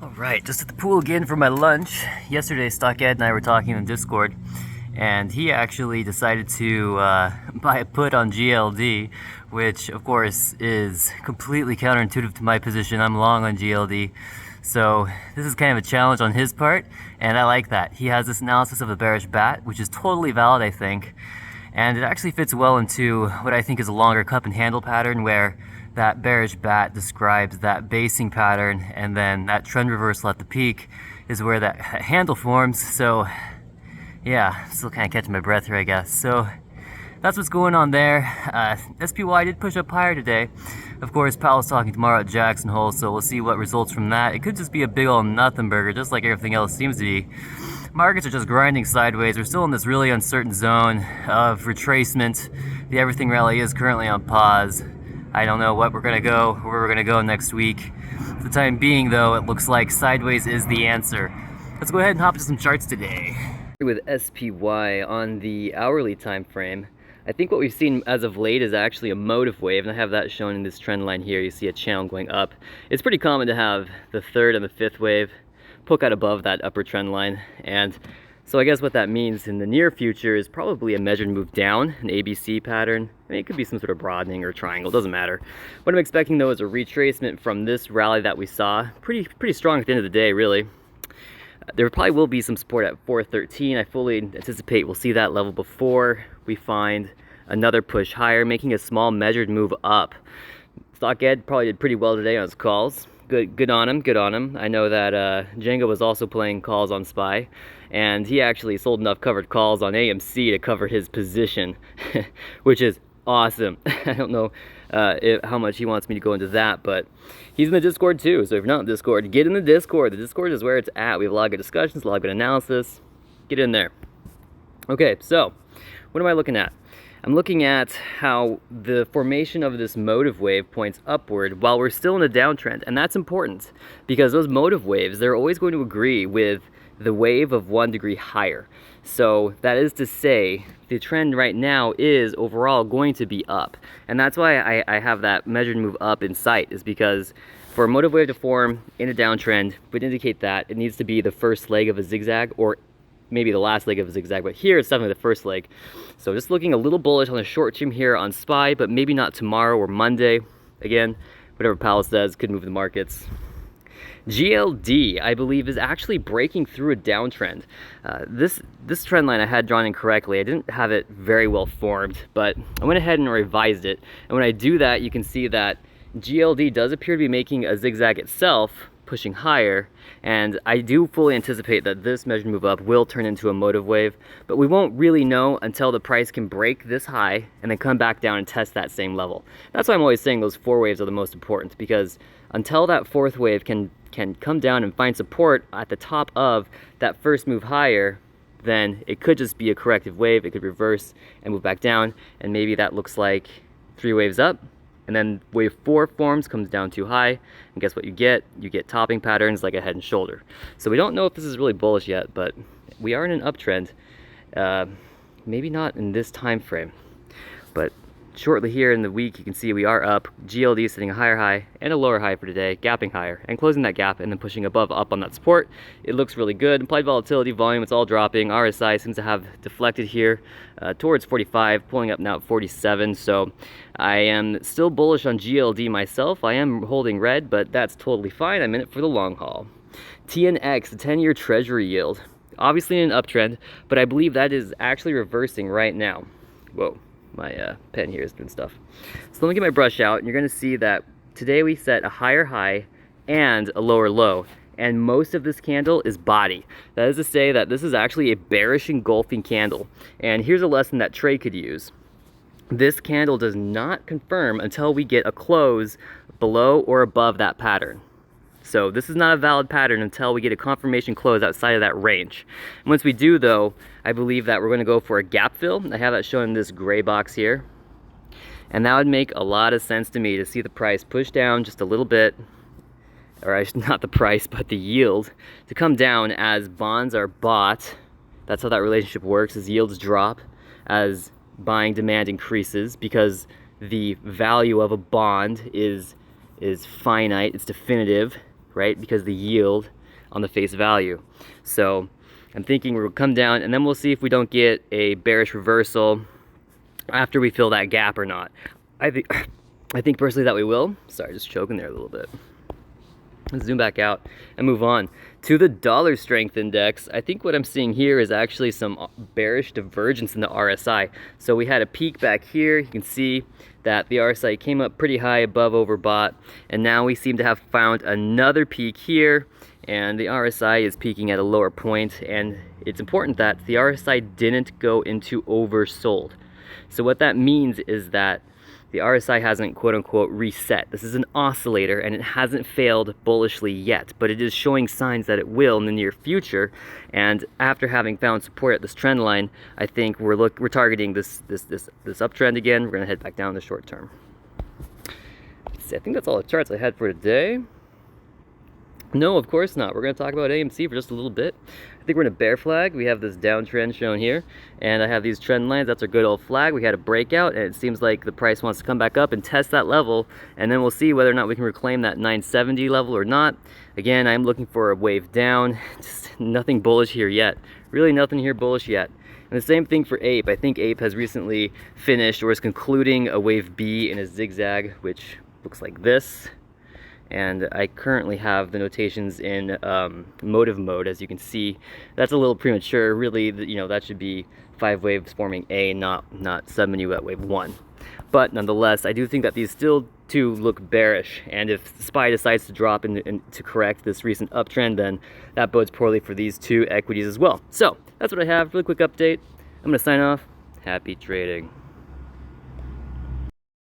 Alright, just at the pool again for my lunch. Yesterday, Stockhead and I were talking on Discord, and he actually decided to buy a put on GLD, which of course is completely counterintuitive to my position. I'm long on GLD, so this is kind of a challenge on his part, and I like that. He has this analysis of the bearish bat, which is totally valid, I think, and it actually fits well into what I think is a longer cup and handle pattern where that bearish bat describes that basing pattern, and then that trend reversal at the peak is where that handle forms. So yeah, still kind of catching my breath here, I guess. So that's what's going on there. SPY did push up higher today. Of course, Powell's talking tomorrow at Jackson Hole, so we'll see what results from that. It could just be a big ol' nothing burger, just like everything else seems to be. Markets are just grinding sideways. We're still in this really uncertain zone of retracement. The everything rally is currently on pause. I don't know where we're gonna go next week. For the time being though, it looks like sideways is the answer. Let's go ahead and hop to some charts today. With SPY on the hourly time frame, I think what we've seen as of late is actually a motive wave, and I have that shown in this trend line here. You see a channel going up. It's pretty common to have the third and the fifth wave poke out above that upper trend line, and so I guess what that means in the near future is probably a measured move down, an ABC pattern. I mean, it could be some sort of broadening or triangle, doesn't matter. What I'm expecting though is a retracement from this rally that we saw. Pretty strong at the end of the day, really. There probably will be some support at 413. I fully anticipate we'll see that level before we find another push higher, making a small measured move up. Stockhead probably did pretty well today on his calls. Good on him. I know that Django was also playing calls on SPY, and he actually sold enough covered calls on AMC to cover his position, which is awesome. I don't know how much he wants me to go into that, but he's in the Discord too, so if you're not in the Discord, get in the Discord. The Discord is where it's at. We have a lot of good discussions, a lot of good analysis. Get in there. Okay, so what am I looking at? I'm looking at how the formation of this motive wave points upward while we're still in a downtrend, and that's important because those motive waves, they're always going to agree with the wave of 1 degree higher. So that is to say, the trend right now is overall going to be up, and that's why I have that measured move up in sight, is because for a motive wave to form in a downtrend would indicate that it needs to be the first leg of a zigzag, or maybe the last leg of a zigzag, but here it's definitely the first leg. So just looking a little bullish on the short term here on SPY, but maybe not tomorrow or Monday. Again, whatever Powell says could move the markets. GLD, I believe, is actually breaking through a downtrend. This trend line I had drawn incorrectly. I didn't have it very well formed, but I went ahead and revised it. And when I do that, you can see that GLD does appear to be making a zigzag itself, pushing higher, and I do fully anticipate that this measured move up will turn into a motive wave, but we won't really know until the price can break this high and then come back down and test that same level. That's why I'm always saying those 4 waves are the most important, because until that 4th wave can come down and find support at the top of that first move higher, then it could just be a corrective wave. It could reverse and move back down, and maybe that looks like 3 waves up, and then wave 4 forms, comes down too high, and guess what you get? You get topping patterns like a head and shoulder. So we don't know if this is really bullish yet, but we are in an uptrend. Maybe not in this time frame, but shortly here in the week you can see we are up. GLD is setting a higher high and a lower high for today, gapping higher and closing that gap and then pushing above up on that support. It looks really good. Implied volatility, volume, it's all dropping. RSI seems to have deflected here towards 45, pulling up now at 47. So I am still bullish on GLD myself. I am holding red, but that's totally fine. I'm in it for the long haul. TNX, the 10-year treasury yield, obviously in an uptrend, but I believe that is actually reversing right now. Whoa. My pen here is doing stuff. So let me get my brush out, and you're going to see that today we set a higher high and a lower low, and most of this candle is body. That is to say that this is actually a bearish engulfing candle, and here's a lesson that trade could use. This candle does not confirm until we get a close below or above that pattern. So this is not a valid pattern until we get a confirmation close outside of that range. And once we do though, I believe that we're going to go for a gap fill. I have that shown in this gray box here. And that would make a lot of sense to me, to see the price push down just a little bit, or not the price, but the yield, to come down as bonds are bought. That's how that relationship works, as yields drop, as buying demand increases, because the value of a bond is finite, it's definitive. right? Because the yield on the face value. So I'm thinking we'll come down and then we'll see if we don't get a bearish reversal after we fill that gap or not. I think personally that we will. Sorry, just choking there a little bit. Let's zoom back out and move on to the dollar strength index. I think what I'm seeing here is actually some bearish divergence in the RSI. So we had a peak back here. You can see that the RSI came up pretty high above overbought, and now we seem to have found another peak here, and the RSI is peaking at a lower point, and it's important that the RSI didn't go into oversold. So what that means is that the RSI hasn't quote-unquote reset. This is an oscillator and it hasn't failed bullishly yet, but it is showing signs that it will in the near future. And after having found support at this trend line, I think we're targeting this uptrend again. We're gonna head back down in the short term. Let's see, I think that's all the charts I had for today. No, of course not. We're going to talk about AMC for just a little bit. I think we're in a bear flag. We have this downtrend shown here, and I have these trend lines. That's our good old flag. We had a breakout, and it seems like the price wants to come back up and test that level, and then we'll see whether or not we can reclaim that 970 level or not. Again, I'm looking for a wave down. Just nothing bullish here yet. Really nothing here bullish yet. And the same thing for APE. I think APE has recently finished or is concluding a wave B in a zigzag, which looks like this. And I currently have the notations in motive mode. As you can see, that's a little premature. Really, you know, that should be 5 waves forming A, not sub-minuet wave 1. But nonetheless, I do think that these still too look bearish. And if SPY decides to drop and to correct this recent uptrend, then that bodes poorly for these two equities as well. So that's what I have. Really quick update. I'm gonna sign off. Happy trading.